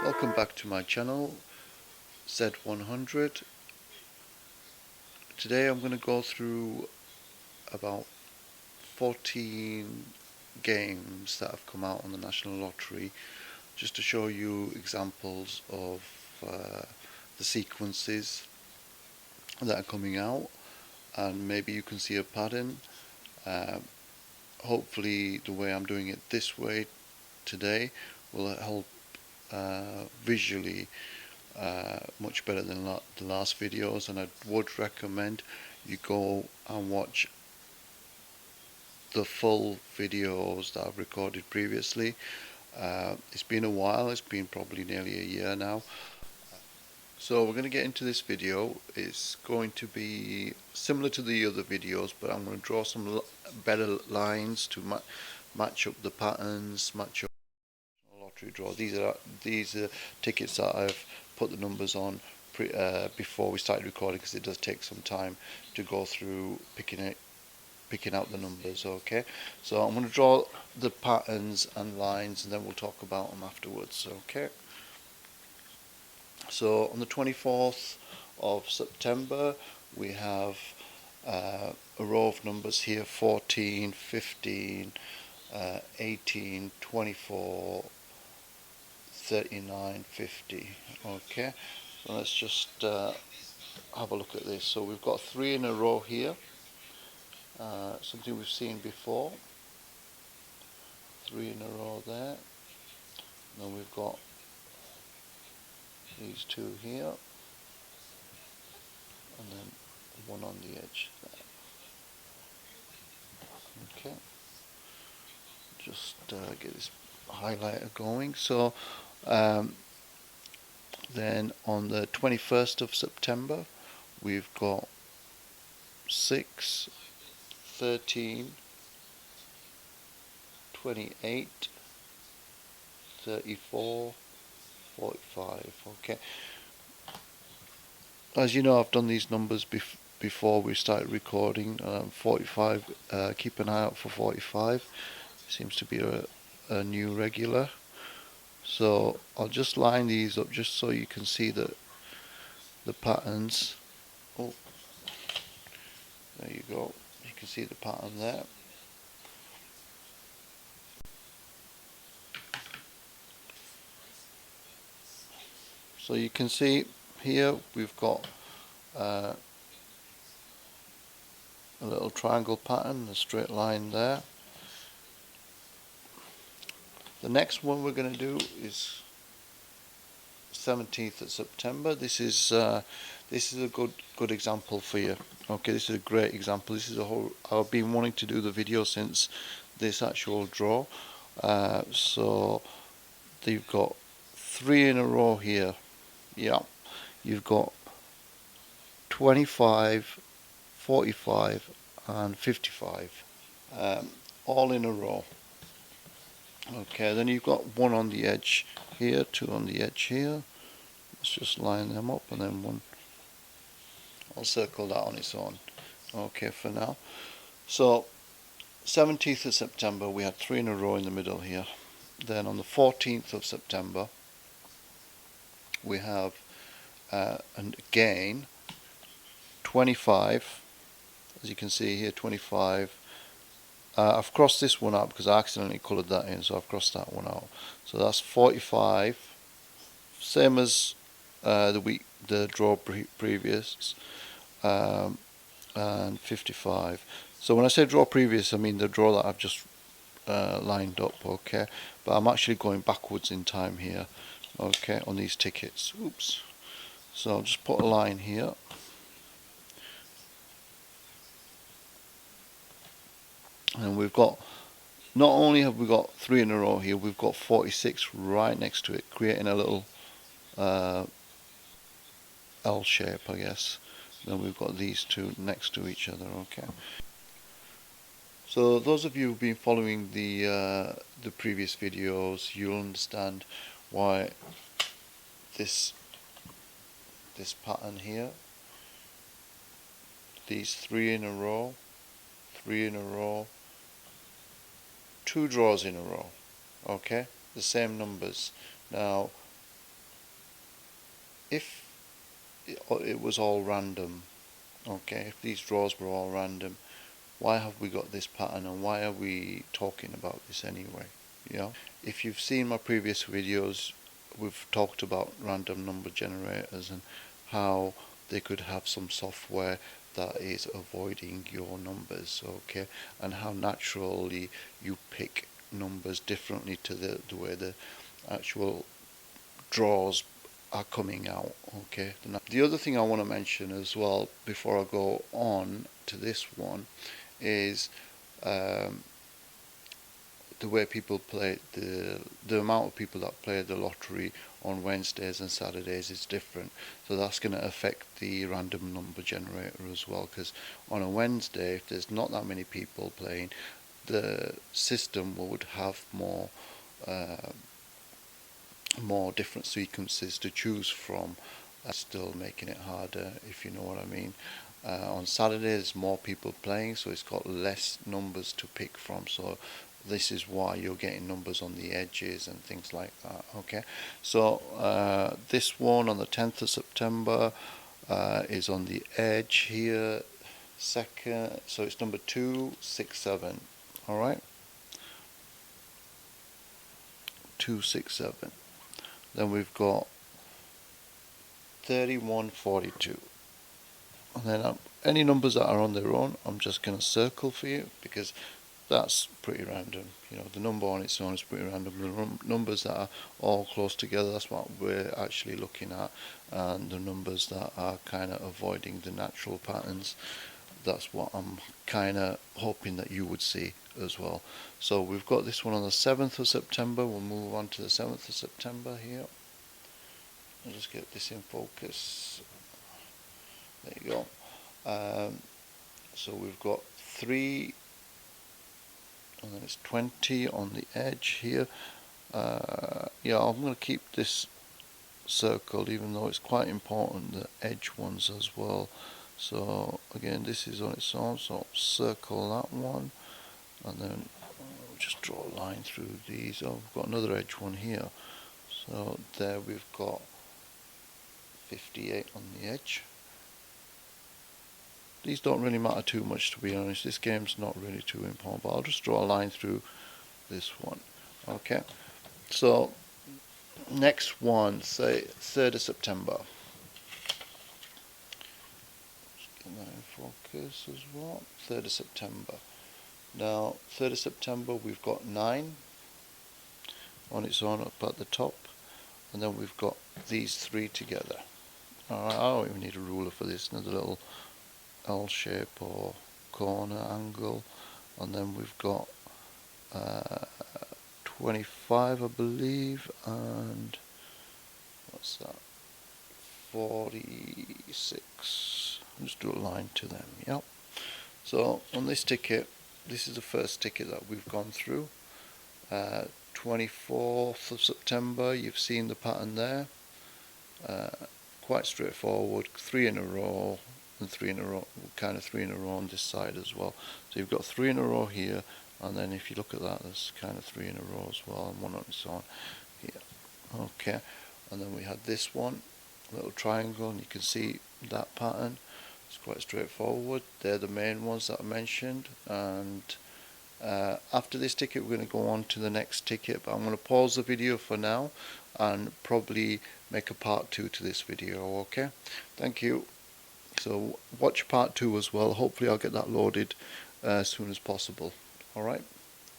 Welcome back to my channel, Z100. Today I'm going to go through about 14 games that have come out on the National Lottery, just to show you examples of the sequences that are coming out, and maybe you can see a pattern. Hopefully the way I'm doing it this way today will help visually much better than the last videos, and I would recommend you go and watch the full videos that I've recorded previously. It's been a while, it's been probably nearly a year now. So we're going to get into this video. It's going to be similar to the other videos, but I'm going to draw some better lines to match up the patterns, match up lottery draw. These are tickets that I've put the numbers on before we started recording, because it does take some time to go through picking out the numbers. Okay, so I'm going to draw the patterns and lines, and then we'll talk about them afterwards. Okay, so on the 24th of September we have a row of numbers here: 14, 15, 18, 24, 39, 50. Okay, so let's just have a look at this. So we've got 3 in a row here, something we've seen before. 3 in a row there. Then we've got these 2 here, and then 1 on the edge there. Okay, just get this highlighter going. So then on the 21st of September we've got 6, 13, 28, 34, 45. Okay, as you know, I've done these numbers before we started recording. 45, keep an eye out for 45. Seems to be a new regular. So I'll just line these up just so you can see the patterns. Oh, there you go. You can see the pattern there. So you can see here we've got a little triangle pattern, a straight line there. The next one we're going to do is 17th of September. This is a good example for you. Okay, this is a great example. This is I've been wanting to do the video since this actual draw. So you've got 3 in a row here. Yeah, you've got 25, 45 and 55, all in a row. Okay, then you've got 1 on the edge here, 2 on the edge here. Let's just line them up, and then 1. I'll circle that on its own. Okay, for now. So 17th of September we had 3 in a row in the middle here. Then on the 14th of September we have and again 25, as you can see here, 25. I've crossed this one out because I accidentally coloured that in, so I've crossed that one out. So that's 45, same as the draw previous, and 55. So when I say draw previous, I mean the draw that I've just lined up. Okay, but I'm actually going backwards in time here. Okay, on these tickets. Oops. So I'll just put a line here. And we've got, not only have we got 3 in a row here, we've got 46 right next to it, creating a little L shape, I guess. Then we've got these 2 next to each other. Okay. So those of you who've been following the previous videos, you'll understand why this pattern here, these 3 in a row, 3 in a row, 2 draws in a row. Okay, the same numbers. Now if it was all random, okay, if these draws were all random, why have we got this pattern and why are we talking about this anyway? You know, if you've seen my previous videos, we've talked about random number generators and how they could have some software that is avoiding your numbers, okay, and how naturally you pick numbers differently to the way the actual draws are coming out, okay. The other thing I want to mention as well before I go on to this one is the way people play, the amount of people that play the lottery on Wednesdays and Saturdays is different. So that's going to affect the random number generator as well, because on a Wednesday, if there's not that many people playing, the system would have more different sequences to choose from, still making it harder, if you know what I mean. On Saturdays, more people playing, so it's got less numbers to pick from. So this is why you're getting numbers on the edges and things like that. Okay, so this one on the 10th of September is on the edge here. Second, so it's number 267. All right, 267. Then we've got 3142. And then any numbers that are on their own, I'm just going to circle for you because that's pretty random. You know, the number on its own is pretty random. The numbers that are all close together, that's what we're actually looking at. And the numbers that are kind of avoiding the natural patterns, that's what I'm kind of hoping that you would see as well. So we've got this one on the 7th of September. We'll move on to the 7th of September here. I'll just get this in focus. There you go. So we've got 3, and then it's 20 on the edge here. Yeah, I'm going to keep this circled, even though it's quite important, the edge ones as well. So again, this is on its own, so I'll circle that one, and then I'll just draw a line through these. Oh, we've got another edge one here. So there we've got 58 on the edge. These don't really matter too much, to be honest. This game's not really too important, but I'll just draw a line through this one. Okay, so next one, say 3rd of September. Just get that in focus as well. 3rd of September. Now, 3rd of September, we've got 9 on its own up at the top, and then we've got these 3 together. Alright, I don't even need a ruler for this, another little L shape or corner angle, and then we've got 25, I believe, and what's that, 46. I'll just do a line to them. Yep. So on this ticket, this is the first ticket that we've gone through. 24th of September, you've seen the pattern there. Quite straightforward, 3 in a row and 3 in a row, kind of 3 in a row on this side as well. So you've got 3 in a row here, and then if you look at that, there's kind of 3 in a row as well, and one on its own here. Okay, and then we had this one, little triangle, and you can see that pattern. It's quite straightforward. They're the main ones that I mentioned, and after this ticket we're going to go on to the next ticket, but I'm going to pause the video for now and probably make a part 2 to this video. Okay, thank you. So watch part 2 as well. Hopefully I'll get that loaded as soon as possible. Alright.